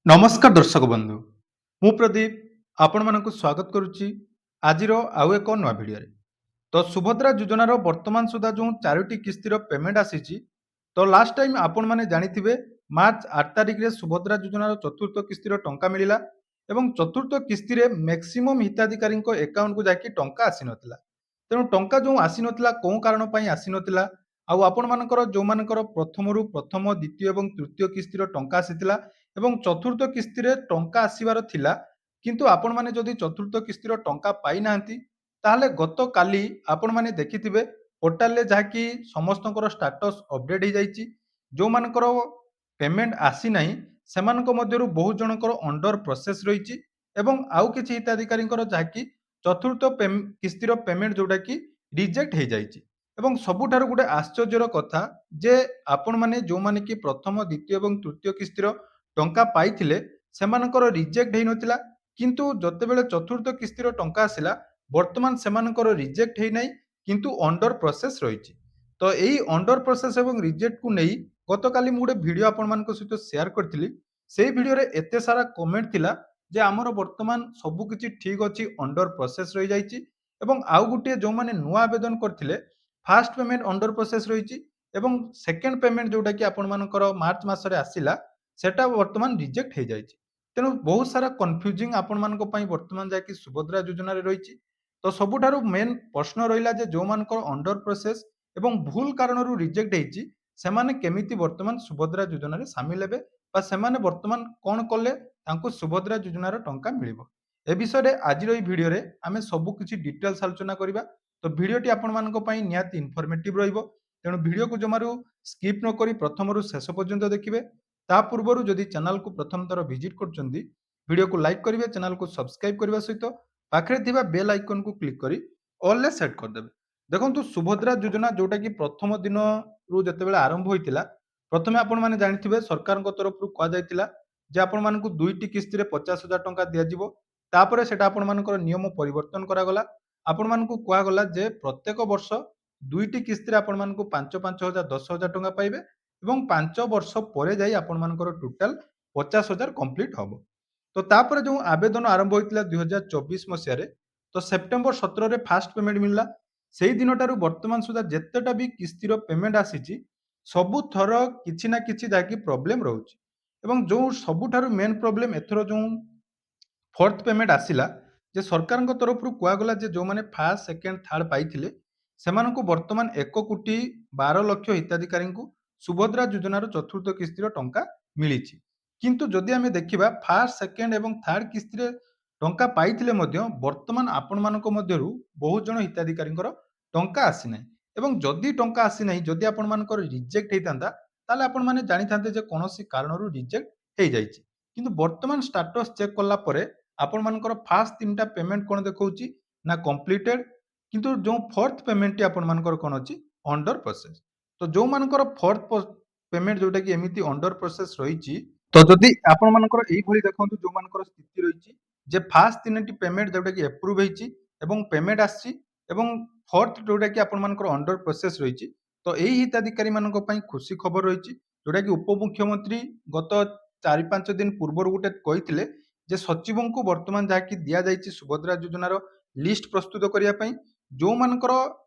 ନମସ୍କାର ଦର୍ଶକ ବନ୍ଧୁ। ମୁଁ ପ୍ରଦୀପ ଆପଣମାନଙ୍କୁ ସ୍ୱାଗତ କରୁଛି ଆଜିର ଆଉ ଏକ ନୂଆ ଭିଡ଼ିଓରେ। ତ ସୁଭଦ୍ରା ଯୋଜନାର ବର୍ତ୍ତମାନ ସୁଦ୍ଧା ଯେଉଁ 4ଟି କିସ୍ତିର ପେମେଣ୍ଟ ଆସିଛି, ତ ଲାଷ୍ଟ ଟାଇମ୍ ଆପଣମାନେ ଜାଣିଥିବେ ମାର୍ଚ୍ଚ 8 ତାରିଖରେ ସୁଭଦ୍ରା ଯୋଜନାର ଚତୁର୍ଥ କିସ୍ତିର ଟଙ୍କା ମିଳିଲା ଏବଂ ଚତୁର୍ଥ କିସ୍ତିରେ ମ୍ୟାକ୍ସିମମ୍ ହିତାଧିକାରୀଙ୍କ ଆକାଉଣ୍ଟକୁ ଯାଇକି ଟଙ୍କା ଆସିନଥିଲା। ତେଣୁ ଟଙ୍କା ଯେଉଁ ଆସିନଥିଲା କେଉଁ କାରଣ ପାଇଁ ଆସିନଥିଲା ଆଉ ଆପଣମାନଙ୍କର ଯେଉଁମାନଙ୍କର ପ୍ରଥମରୁ ପ୍ରଥମ ଦ୍ୱିତୀୟ ଏବଂ ତୃତୀୟ କିସ୍ତିର ଟଙ୍କା ଆସିଥିଲା ଏବଂ ଚତୁର୍ଥ କିସ୍ତିରେ ଟଙ୍କା ଆସିବାର ଥିଲା କିନ୍ତୁ ଆପଣମାନେ ଯଦି ଚତୁର୍ଥ କିସ୍ତିର ଟଙ୍କା ପାଇନାହାନ୍ତି ତାହେଲେ ଗତକାଲି ଆପଣମାନେ ଦେଖିଥିବେ ପୋର୍ଟାଲରେ ଯାହାକି ସମସ୍ତଙ୍କର ଷ୍ଟାଟସ୍ ଅପଡେଟ୍ ହେଇଯାଇଛି। ଯେଉଁମାନଙ୍କର ପେମେଣ୍ଟ ଆସିନାହିଁ ସେମାନଙ୍କ ମଧ୍ୟରୁ ବହୁତ ଜଣଙ୍କର ଅଣ୍ଡର ପ୍ରୋସେସ୍ ରହିଛି ଏବଂ ଆଉ କିଛି ହିତାଧିକାରୀଙ୍କର ଯାହାକି ଚତୁର୍ଥ କିସ୍ତିର ପେମେଣ୍ଟ ଯେଉଁଟାକି ରିଜେକ୍ଟ ହେଇଯାଇଛି। ଏବଂ ସବୁଠାରୁ ଗୋଟେ ଆଶ୍ଚର୍ଯ୍ୟର କଥା ଯେ ଆପଣମାନେ ଯେଉଁମାନେ କି ପ୍ରଥମ ଦ୍ୱିତୀୟ ଏବଂ ତୃତୀୟ କିସ୍ତିର ଟଙ୍କା ପାଇଥିଲେ ସେମାନଙ୍କର ରିଜେକ୍ଟ ହେଇନଥିଲା କିନ୍ତୁ ଯେତେବେଳେ ଚତୁର୍ଥ କିସ୍ତିର ଟଙ୍କା ଆସିଲା ବର୍ତ୍ତମାନ ସେମାନଙ୍କର ରିଜେକ୍ଟ ହେଇନାହିଁ କିନ୍ତୁ ଅଣ୍ଡର ପ୍ରୋସେସ୍ ରହିଛି। ତ ଏଇ ଅଣ୍ଡର ପ୍ରୋସେସ୍ ଏବଂ ରିଜେକ୍ଟକୁ ନେଇ ଗତକାଲି ମୁଁ ଗୋଟେ ଭିଡ଼ିଓ ଆପଣମାନଙ୍କ ସହିତ ସେୟାର କରିଥିଲି। ସେଇ ଭିଡ଼ିଓରେ ଏତେ ସାରା କମେଣ୍ଟ ଥିଲା ଯେ ଆମର ବର୍ତ୍ତମାନ ସବୁ କିଛି ଠିକ୍ ଅଛି, ଅଣ୍ଡର ପ୍ରୋସେସ୍ ରହିଯାଇଛି ଏବଂ ଆଉ ଗୋଟିଏ ଯେଉଁମାନେ ନୂଆ ଆବେଦନ କରିଥିଲେ ଫାଷ୍ଟ ପେମେଣ୍ଟ ଅଣ୍ଡର ପ୍ରୋସେସ୍ ରହିଛି ଏବଂ ସେକେଣ୍ଡ ପେମେଣ୍ଟ ଯେଉଁଟାକି ଆପଣମାନଙ୍କର ମାର୍ଚ୍ଚ ମାସରେ ଆସିଲା ସେଟା ବର୍ତ୍ତମାନ ରିଜେକ୍ଟ ହେଇଯାଇଛି। ତେଣୁ ବହୁତ ସାରା କନଫ୍ୟୁଜିଂ ଆପଣମାନଙ୍କ ପାଇଁ ବର୍ତ୍ତମାନ ଯାଇକି ସୁଭଦ୍ରା ଯୋଜନାରେ ରହିଛି। ତ ସବୁଠାରୁ ମେନ୍ ପ୍ରଶ୍ନ ରହିଲା ଯେ ଯେଉଁମାନଙ୍କର ଅଣ୍ଡର ପ୍ରୋସେସ୍ ଏବଂ ଭୁଲ କାରଣରୁ ରିଜେକ୍ଟ ହେଇଛି ସେମାନେ କେମିତି ବର୍ତ୍ତମାନ ସୁଭଦ୍ରା ଯୋଜନାରେ ସାମିଲ ହେବେ ବା ସେମାନେ ବର୍ତ୍ତମାନ କ'ଣ କଲେ ତାଙ୍କୁ ସୁଭଦ୍ରା ଯୋଜନାର ଟଙ୍କା ମିଳିବ। ଏ ବିଷୟରେ ଆଜିର ଏହି ଭିଡ଼ିଓରେ ଆମେ ସବୁ କିଛି ଡିଟେଲ୍ସ ଆଲୋଚନା କରିବା। ତ ଭିଡ଼ିଓଟି ଆପଣମାନଙ୍କ ପାଇଁ ନିହାତି ଇନଫର୍ମେଟିଭ୍ ରହିବ। ତେଣୁ ଭିଡ଼ିଓକୁ ଜମାରୁ ସ୍କିପ୍ ନ କରି ପ୍ରଥମରୁ ଶେଷ ପର୍ଯ୍ୟନ୍ତ ଦେଖିବେ। ତା ପୂର୍ବରୁ ଯଦି ଚ୍ୟାନେଲକୁ ପ୍ରଥମ ଥର ଭିଜିଟ୍ କରୁଛନ୍ତି ଭିଡ଼ିଓକୁ ଲାଇକ୍ କରିବେ, ଚ୍ୟାନେଲକୁ ସବସ୍କ୍ରାଇବ୍ କରିବା ସହିତ ପାଖରେ ଥିବା ବେଲ୍ ଆଇକନକୁ କ୍ଲିକ୍ କରି ଅଲ୍ରେ ସେଟ୍ କରିଦେବେ। ଦେଖନ୍ତୁ ସୁଭଦ୍ରା ଯୋଜନା ଯେଉଁଟାକି ପ୍ରଥମ ଦିନରୁ ଯେତେବେଳେ ଆରମ୍ଭ ହୋଇଥିଲା ପ୍ରଥମେ ଆପଣମାନେ ଜାଣିଥିବେ ସରକାରଙ୍କ ତରଫରୁ କୁହାଯାଇଥିଲା ଯେ ଆପଣମାନଙ୍କୁ 2ଟି କିସ୍ତିରେ 50,000 ଟଙ୍କା ଦିଆଯିବ। ତାପରେ ସେଟା ଆପଣମାନଙ୍କର ନିୟମ ପରିବର୍ତ୍ତନ କରାଗଲା। ଆପଣମାନଙ୍କୁ କୁହାଗଲା ଯେ ପ୍ରତ୍ୟେକ ବର୍ଷ 2ଟି କିସ୍ତିରେ ଆପଣମାନଙ୍କୁ 5,000, 10,000 ଟଙ୍କା ପାଇବେ ଏବଂ 5 ବର୍ଷ ପରେ ଯାଇ ଆପଣମାନଙ୍କର ଟୋଟାଲ 50,000 କମ୍ପ୍ଲିଟ୍ ହବ। ତ ତାପରେ ଯେଉଁ ଆବେଦନ ଆରମ୍ଭ ହୋଇଥିଲା 2024 ମସିହାରେ ତ ସେପ୍ଟେମ୍ବର 17ରେ ଫାଷ୍ଟ ପେମେଣ୍ଟ ମିଳିଲା। ସେଇ ଦିନଠାରୁ ବର୍ତ୍ତମାନ ସୁଦ୍ଧା ଯେତେଟା ବି କିସ୍ତିର ପେମେଣ୍ଟ ଆସିଛି ସବୁ ଥର କିଛି ନା କିଛି ଯାହାକି ପ୍ରୋବ୍ଲେମ୍ ରହୁଛି ଏବଂ ଯେଉଁ ସବୁଠାରୁ ମେନ୍ ପ୍ରୋବ୍ଲେମ୍ ଏଥର ଯେଉଁ ଫୋର୍ଥ ପେମେଣ୍ଟ ଆସିଲା ଯେ ସରକାରଙ୍କ ତରଫରୁ କୁହାଗଲା ଯେ ଯେଉଁମାନେ ଫାଷ୍ଟ ସେକେଣ୍ଡ ଥାର୍ଡ ପାଇଥିଲେ ସେମାନଙ୍କୁ ବର୍ତ୍ତମାନ 1,12,00,000 ହିତାଧିକାରୀଙ୍କୁ ସୁଭଦ୍ରା ଯୋଜନାର ଚତୁର୍ଥ କିସ୍ତିର ଟଙ୍କା ମିଳିଛି। କିନ୍ତୁ ଯଦି ଆମେ ଦେଖିବା ଫାଷ୍ଟ ସେକେଣ୍ଡ ଏବଂ ଥାର୍ଡ କିସ୍ତିରେ ଟଙ୍କା ପାଇଥିଲେ ମଧ୍ୟ ବର୍ତ୍ତମାନ ଆପଣମାନଙ୍କ ମଧ୍ୟରୁ ବହୁତ ଜଣ ହିତାଧିକାରୀଙ୍କର ଟଙ୍କା ଆସିନାହିଁ ଏବଂ ଯଦି ଟଙ୍କା ଆସିନାହିଁ, ଯଦି ଆପଣମାନଙ୍କର ରିଜେକ୍ଟ ହେଇଥାନ୍ତା ତାହେଲେ ଆପଣମାନେ ଜାଣିଥାନ୍ତେ ଯେ କୌଣସି କାରଣରୁ ରିଜେକ୍ଟ ହେଇଯାଇଛି। କିନ୍ତୁ ବର୍ତ୍ତମାନ ଷ୍ଟାଟସ୍ ଚେକ୍ କଲା ପରେ ଆପଣମାନଙ୍କର ଫାଷ୍ଟ 3ଟା ପେମେଣ୍ଟ କ'ଣ ଦେଖାଉଛି ନା କମ୍ପ୍ଲିଟେଡ୍ କିନ୍ତୁ ଯେଉଁ ଫୋର୍ଥ ପେମେଣ୍ଟଟି ଆପଣମାନଙ୍କର କ'ଣ ଅଛି ଅଣ୍ଡର ପ୍ରୋସେସ୍। ତ ଯେଉଁମାନଙ୍କର ଫୋର୍ଥ ପେମେଣ୍ଟ ଯେଉଁଟାକି ଏମିତି ଅଣ୍ଡର ପ୍ରୋସେସ୍ ରହିଛି ତ ଯଦି ଆପଣମାନଙ୍କର ଏଇଭଳି ଦେଖନ୍ତୁ ଯେଉଁମାନଙ୍କର ସ୍ଥିତି ରହିଛି ଯେ ଫାଷ୍ଟ 3ଟି ପେମେଣ୍ଟ ଯେଉଁଟାକି ଏପ୍ରୁଭ୍ ହେଇଛି ଏବଂ ପେମେଣ୍ଟ ଆସିଛି ଏବଂ ଫୋର୍ଥ ଯେଉଁଟାକି ଆପଣମାନଙ୍କର ଅଣ୍ଡର ପ୍ରୋସେସ୍ ରହିଛି ତ ଏହି ହିତାଧିକାରୀମାନଙ୍କ ପାଇଁ ଖୁସି ଖବର ରହିଛି ଯେଉଁଟାକି ଉପମୁଖ୍ୟମନ୍ତ୍ରୀ ଗତ 4-5 ଦିନ ପୂର୍ବରୁ ଗୋଟେ କହିଥିଲେ ଯେ ସଚିବଙ୍କୁ ବର୍ତ୍ତମାନ ଯାହାକି ଦିଆଯାଇଛି ସୁଭଦ୍ରା ଯୋଜନାର ଲିଷ୍ଟ ପ୍ରସ୍ତୁତ କରିବା ପାଇଁ ଯେଉଁମାନଙ୍କର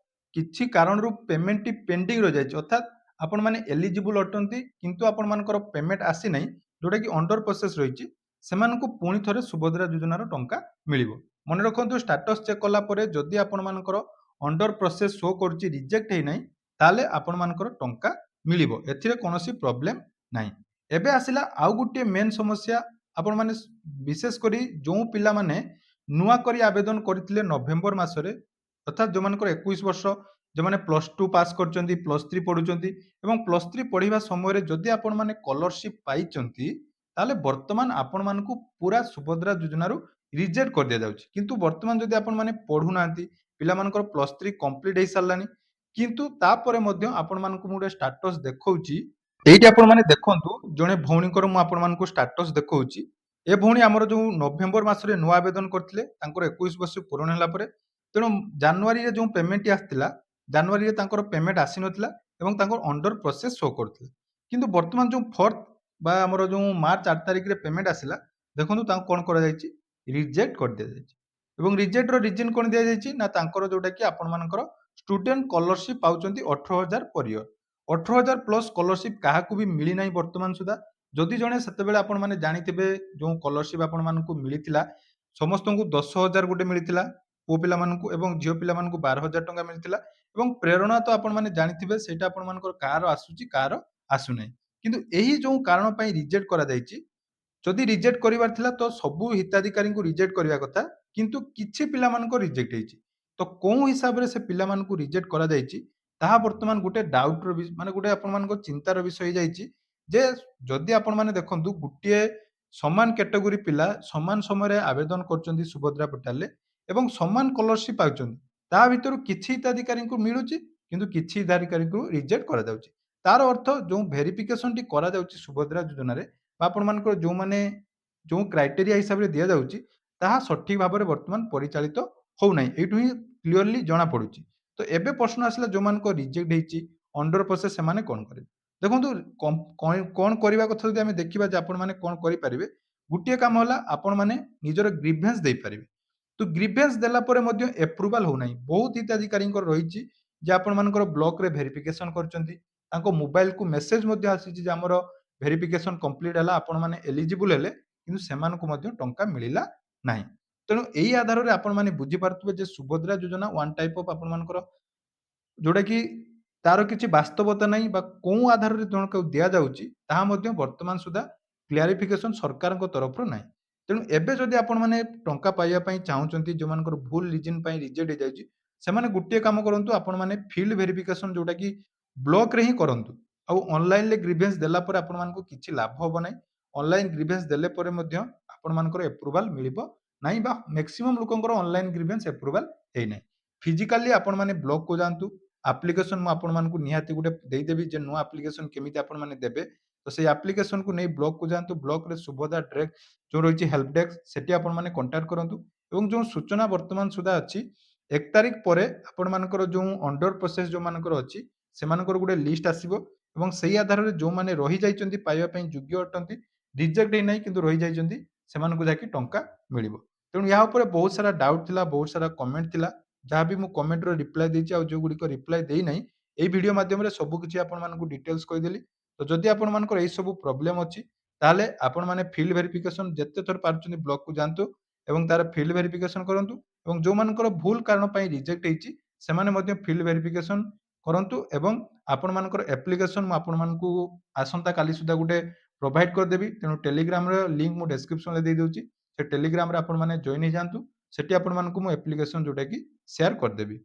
କିଛି କାରଣରୁ ପେମେଣ୍ଟଟି ପେଣ୍ଡିଂ ରହିଯାଇଛି ଅର୍ଥାତ୍ ଆପଣମାନେ ଏଲିଜିବୁଲ୍ ଅଟନ୍ତି କିନ୍ତୁ ଆପଣମାନଙ୍କର ପେମେଣ୍ଟ ଆସିନାହିଁ ଯେଉଁଟାକି ଅଣ୍ଡର ପ୍ରୋସେସ୍ ରହିଛି ସେମାନଙ୍କୁ ପୁଣି ଥରେ ସୁଭଦ୍ରା ଯୋଜନାର ଟଙ୍କା ମିଳିବ। ମନେ ରଖନ୍ତୁ ଷ୍ଟାଟସ୍ ଚେକ୍ କଲା ପରେ ଯଦି ଆପଣମାନଙ୍କର ଅଣ୍ଡର ପ୍ରୋସେସ୍ ଶୋ କରୁଛି ରିଜେକ୍ଟ ହେଇନାହିଁ ତାହେଲେ ଆପଣମାନଙ୍କର ଟଙ୍କା ମିଳିବ, ଏଥିରେ କୌଣସି ପ୍ରୋବ୍ଲେମ୍ ନାହିଁ। ଏବେ ଆସିଲା ଆଉ ଗୋଟିଏ ମେନ୍ ସମସ୍ୟା ଆପଣମାନେ ବିଶେଷ କରି ଯେଉଁ ପିଲାମାନେ ନୂଆ କରି ଆବେଦନ କରିଥିଲେ ନଭେମ୍ବର ମାସରେ ଅର୍ଥାତ୍ ଯେଉଁମାନଙ୍କର 21 ବର୍ଷ ଯେଉଁମାନେ +2 ପାସ୍ କରିଛନ୍ତି, +3 ପଢୁଛନ୍ତି ଏବଂ +3 ପଢିବା ସମୟରେ ଯଦି ଆପଣମାନେ ସ୍କଲାରସିପ୍ ପାଇଛନ୍ତି ତାହେଲେ ବର୍ତ୍ତମାନ ଆପଣମାନଙ୍କୁ ପୁରା ସୁଭଦ୍ରା ଯୋଜନାରୁ ରିଜେକ୍ଟ କରିଦିଆଯାଉଛି। କିନ୍ତୁ ବର୍ତ୍ତମାନ ଯଦି ଆପଣମାନେ ପଢୁନାହାନ୍ତି, ପିଲାମାନଙ୍କର +3 କମ୍ପ୍ଲିଟ୍ ହେଇସାରିଲାଣି କିନ୍ତୁ ତାପରେ ମଧ୍ୟ ଆପଣମାନଙ୍କୁ ମୁଁ ଗୋଟେ ଷ୍ଟାଟସ୍ ଦେଖଉଛି ଏଇଠି ଆପଣମାନେ ଦେଖନ୍ତୁ ଜଣେ ଭଉଣୀଙ୍କର ମୁଁ ଆପଣମାନଙ୍କୁ ଷ୍ଟାଟସ୍ ଦେଖଉଛି। ଏ ଭଉଣୀ ଆମର ଯେଉଁ ନଭେମ୍ବର ମାସରେ ନୂଆ ଆବେଦନ କରିଥିଲେ ତାଙ୍କର 21 ବର୍ଷ ପୂରଣ ହେଲା ପରେ ତେଣୁ ଜାନୁଆରୀରେ ଯେଉଁ ପେମେଣ୍ଟଟି ଆସିଥିଲା ଜାନୁଆରୀରେ ତାଙ୍କର ପେମେଣ୍ଟ ଆସିନଥିଲା ଏବଂ ତାଙ୍କର ଅଣ୍ଡର ପ୍ରୋସେସ୍ ଶୋ କରୁଥିଲା। କିନ୍ତୁ ବର୍ତ୍ତମାନ ଯେଉଁ ଫୋର୍ଥ ବା ଆମର ଯେଉଁ ମାର୍ଚ୍ଚ 8 ତାରିଖରେ ପେମେଣ୍ଟ ଆସିଲା, ଦେଖନ୍ତୁ ତାଙ୍କୁ କ'ଣ କରାଯାଇଛି, ରିଜେକ୍ଟ କରିଦିଆଯାଇଛି। ଏବଂ ରିଜେକ୍ଟର ରିଜନ୍ କ'ଣ ଦିଆଯାଇଛି ନା ତାଙ୍କର ଯେଉଁଟାକି ଆପଣମାନଙ୍କର ଷ୍ଟୁଡେଣ୍ଟ ସ୍କଲାରସିପ୍ ପାଉଛନ୍ତି 18,000 ପର୍ ଇୟର୍। 18,000 ପ୍ଲସ୍ ସ୍କଲାରସିପ୍ କାହାକୁ ବି ମିଳିନାହିଁ ବର୍ତ୍ତମାନ ସୁଦ୍ଧା। ଯଦି ଜଣେ ସେତେବେଳେ ଆପଣମାନେ ଜାଣିଥିବେ ଯେଉଁ ସ୍କଲାରସିପ୍ ଆପଣମାନଙ୍କୁ ମିଳିଥିଲା, ସମସ୍ତଙ୍କୁ 10,000 ଗୋଟେ ମିଳିଥିଲା ପୁଅ ପିଲାମାନଙ୍କୁ ଏବଂ ଝିଅ ପିଲାମାନଙ୍କୁ 12,000 ଟଙ୍କା ମିଳିଥିଲା। ଏବଂ ପ୍ରେରଣା ତ ଆପଣମାନେ ଜାଣିଥିବେ ସେଇଟା ଆପଣମାନଙ୍କର କାହାର ଆସୁଛି କାହାର ଆସୁନାହିଁ। କିନ୍ତୁ ଏହି ଯେଉଁ କାରଣ ପାଇଁ ରିଜେକ୍ଟ କରାଯାଇଛି, ଯଦି ରିଜେକ୍ଟ କରିବାର ଥିଲା ତ ସବୁ ହିତାଧିକାରୀଙ୍କୁ ରିଜେକ୍ଟ କରିବା କଥା, କିନ୍ତୁ କିଛି ପିଲାମାନଙ୍କ ରିଜେକ୍ଟ ହେଇଛି। ତ କୋଉ ହିସାବରେ ସେ ପିଲାମାନଙ୍କୁ ରିଜେକ୍ଟ କରାଯାଇଛି ତାହା ବର୍ତ୍ତମାନ ଗୋଟେ ଡାଉଟର ମାନେ ଗୋଟେ ଆପଣମାନଙ୍କ ଚିନ୍ତାର ବିଷୟ ହେଇଯାଇଛି ଯେ ଯଦି ଆପଣମାନେ ଦେଖନ୍ତୁ ଗୋଟିଏ ସମାନ କ୍ୟାଟେଗୋରୀ ପିଲା ସମାନ ସମୟରେ ଆବେଦନ କରୁଛନ୍ତି ସୁଭଦ୍ରା ପୋର୍ଟାଲରେ ଏବଂ ସମାନ ସ୍କଲାରସିପ୍ ପାଉଛନ୍ତି। ତା ଭିତରୁ କିଛି ହିତାଧିକାରୀଙ୍କୁ ମିଳୁଛି କିନ୍ତୁ କିଛି ହିତାଧିକାରୀଙ୍କୁ ରିଜେକ୍ଟ କରାଯାଉଛି। ତାର ଅର୍ଥ ଯେଉଁ ଭେରିଫିକେସନଟି କରାଯାଉଛି ସୁଭଦ୍ରା ଯୋଜନାରେ ବା ଆପଣମାନଙ୍କର ଯେଉଁମାନେ ଯେଉଁ କ୍ରାଇଟେରିଆ ହିସାବରେ ଦିଆଯାଉଛି ତାହା ସଠିକ୍ ଭାବରେ ବର୍ତ୍ତମାନ ପରିଚାଳିତ ହଉନାହିଁ। ଏଇଠୁ ହିଁ କ୍ଲିୟରଲି ଜଣାପଡୁଛି। ତ ଏବେ ପ୍ରଶ୍ନ ଆସିଲା ଯେଉଁମାନଙ୍କ ରିଜେକ୍ଟ ହେଇଛି ଅଣ୍ଡର ପ୍ରୋସେସ୍ ସେମାନେ କ'ଣ କରିବେ? ଦେଖନ୍ତୁ କ'ଣ କରିବା କଥା ଯଦି ଆମେ ଦେଖିବା ଯେ ଆପଣମାନେ କ'ଣ କରିପାରିବେ, ଗୋଟିଏ କାମ ହେଲା ଆପଣମାନେ ନିଜର ଗ୍ରିଭେନ୍ସ ଦେଇପାରିବେ। ତ ଗ୍ରିଭେନ୍ସ ଦେଲା ପରେ ମଧ୍ୟ ଏପ୍ରୁଭାଲ ହଉନାହିଁ। ବହୁତ ହିତାଧିକାରୀଙ୍କର ରହିଛି ଯେ ଆପଣମାନଙ୍କର ବ୍ଲକରେ ଭେରିଫିକେସନ କରିଛନ୍ତି, ତାଙ୍କ ମୋବାଇଲକୁ ମେସେଜ ମଧ୍ୟ ଆସିଛି ଯେ ଆମର ଭେରିଫିକେସନ କମ୍ପ୍ଲିଟ୍ ହେଲା, ଆପଣମାନେ ଏଲିଜିବୁଲ ହେଲେ, କିନ୍ତୁ ସେମାନଙ୍କୁ ମଧ୍ୟ ଟଙ୍କା ମିଳିଲା ନାହିଁ। ତେଣୁ ଏଇ ଆଧାରରେ ଆପଣମାନେ ବୁଝିପାରୁଥିବେ ଯେ ସୁଭଦ୍ରା ଯୋଜନା ୱାନ୍ ଟାଇପ୍ ଅଫ୍ ଆପଣମାନଙ୍କର ଯୋଉଟାକି ତାର କିଛି ବାସ୍ତବତା ନାହିଁ ବା କୋଉ ଆଧାରରେ ଜଣକୁ ଦିଆଯାଉଛି ତାହା ମଧ୍ୟ ବର୍ତ୍ତମାନ ସୁଦ୍ଧା କ୍ଲାରିଫିକେସନ ସରକାରଙ୍କ ତରଫରୁ ନାହିଁ। ତେଣୁ ଏବେ ଯଦି ଆପଣମାନେ ଟଙ୍କା ପାଇବା ପାଇଁ ଚାହୁଁଛନ୍ତି, ଯୋଉମାନଙ୍କର ଭୁଲ ରିଜିନ୍ ପାଇଁ ରିଜେକ୍ଟ ହେଇଯାଇଛି, ସେମାନେ ଗୋଟିଏ କାମ କରନ୍ତୁ, ଆପଣମାନେ ଫିଲ୍ଡ ଭେରିଫିକେସନ ଯୋଉଟାକି ବ୍ଲକରେ ହିଁ କରନ୍ତୁ। ଆଉ ଅନଲାଇନରେ ଗ୍ରିଭେନ୍ସ ଦେଲା ପରେ ଆପଣମାନଙ୍କୁ କିଛି ଲାଭ ହବ ନାହିଁ। ଅନଲାଇନ ଗ୍ରିଭେନ୍ସ ଦେଲେ ପରେ ମଧ୍ୟ ଆପଣମାନଙ୍କର ଏପ୍ରୁଭାଲ ମିଳିବ ନାହିଁ ବା ମ୍ୟାକ୍ସିମମ୍ ଲୋକଙ୍କର ଅନଲାଇନ ଗ୍ରିଭେନ୍ସ ଏପ୍ରୁଭାଲ ହେଇନାହିଁ। ଫିଜିକାଲି ଆପଣମାନେ ବ୍ଲକକୁ ଯାଆନ୍ତୁ। ଆପ୍ଲିକେସନ ମୁଁ ଆପଣମାନଙ୍କୁ ନିହାତି ଗୋଟେ ଦେଇଦେବି ଯେ ନୂଆ ଆପ୍ଲିକେସନ କେମିତି ଆପଣମାନେ ଦେବେ। ତ ସେଇ ଆପ୍ଲିକେସନକୁ ନେଇ ବ୍ଲକକୁ ଯାଆନ୍ତୁ। ବ୍ଲକରେ ସୁଭଦ୍ରା ଯେଉଁ ରହିଛି ହେଲ୍ପ ଡେସ୍କ ସେଠି ଆପଣମାନେ କଣ୍ଟାକ୍ଟ କରନ୍ତୁ ଏବଂ ଯେଉଁ ସୂଚନା ବର୍ତ୍ତମାନ ସୁଦ୍ଧା ଅଛି 1 ତାରିଖ ପରେ ଆପଣମାନଙ୍କର ଯେଉଁ ଅଣ୍ଡର ପ୍ରୋସେସ୍ ଯେଉଁମାନଙ୍କର ଅଛି ସେମାନଙ୍କର ଗୋଟେ ଲିଷ୍ଟ ଆସିବ ଏବଂ ସେଇ ଆଧାରରେ ଯେଉଁମାନେ ରହିଯାଇଛନ୍ତି ପାଇବା ପାଇଁ ଯୋଗ୍ୟ ଅଟନ୍ତି, ରିଜେକ୍ଟ ହେଇନାହିଁ କିନ୍ତୁ ରହିଯାଇଛନ୍ତି, ସେମାନଙ୍କୁ ଯାଇକି ଟଙ୍କା ମିଳିବ। ତେଣୁ ଏହା ଉପରେ ବହୁତ ସାରା ଡାଉଟ୍ ଥିଲା, ବହୁତ ସାରା କମେଣ୍ଟ ଥିଲା। ଯାହା ବି ମୁଁ କମେଣ୍ଟର ରିପ୍ଲାଏ ଦେଇଛି ଆଉ ଯେଉଁଗୁଡ଼ିକ ରିପ୍ଲାଏ ଦେଇନାହିଁ, ଏଇ ଭିଡ଼ିଓ ମାଧ୍ୟମରେ ସବୁକିଛି ଆପଣମାନଙ୍କୁ ଡିଟେଲ୍ସ କହିଦେଲି। ତ ଯଦି ଆପଣମାନଙ୍କର ଏଇସବୁ ପ୍ରୋବ୍ଲେମ୍ ଅଛି, ତାହେଲେ ଆପଣମାନେ ଫିଲ୍ଡ ଭେରିଫିକେସନ ଯେତେ ଥର ପାରୁଛନ୍ତି ବ୍ଲକକୁ ଯାଆନ୍ତୁ ଏବଂ ତାର ଫିଲ୍ଡ ଭେରିଫିକେସନ କରନ୍ତୁ ଏବଂ ଯେଉଁମାନଙ୍କର ଭୁଲ କାରଣ ପାଇଁ ରିଜେକ୍ଟ ହେଇଛି, ସେମାନେ ମଧ୍ୟ ଫିଲ୍ଡ ଭେରିଫିକେସନ କରନ୍ତୁ ଏବଂ ଆପଣମାନଙ୍କର ଆପ୍ଲିକେସନ ମୁଁ ଆପଣମାନଙ୍କୁ ଆସନ୍ତା କାଲି ସୁଦ୍ଧା ଗୋଟେ ପ୍ରୋଭାଇଡ୍ କରିଦେବି। ତେଣୁ ଟେଲିଗ୍ରାମର ଲିଙ୍କ ମୁଁ ଡେସ୍କ୍ରିପସନରେ ଦେଇଦେଉଛି। ସେ ଟେଲିଗ୍ରାମରେ ଆପଣମାନେ ଜଏନ୍ ହେଇଯାଆନ୍ତୁ। ସେଠି ଆପଣମାନଙ୍କୁ ମୁଁ ଆପ୍ଲିକେସନ ଯୋଉଟାକି ସେୟାର କରିଦେବି।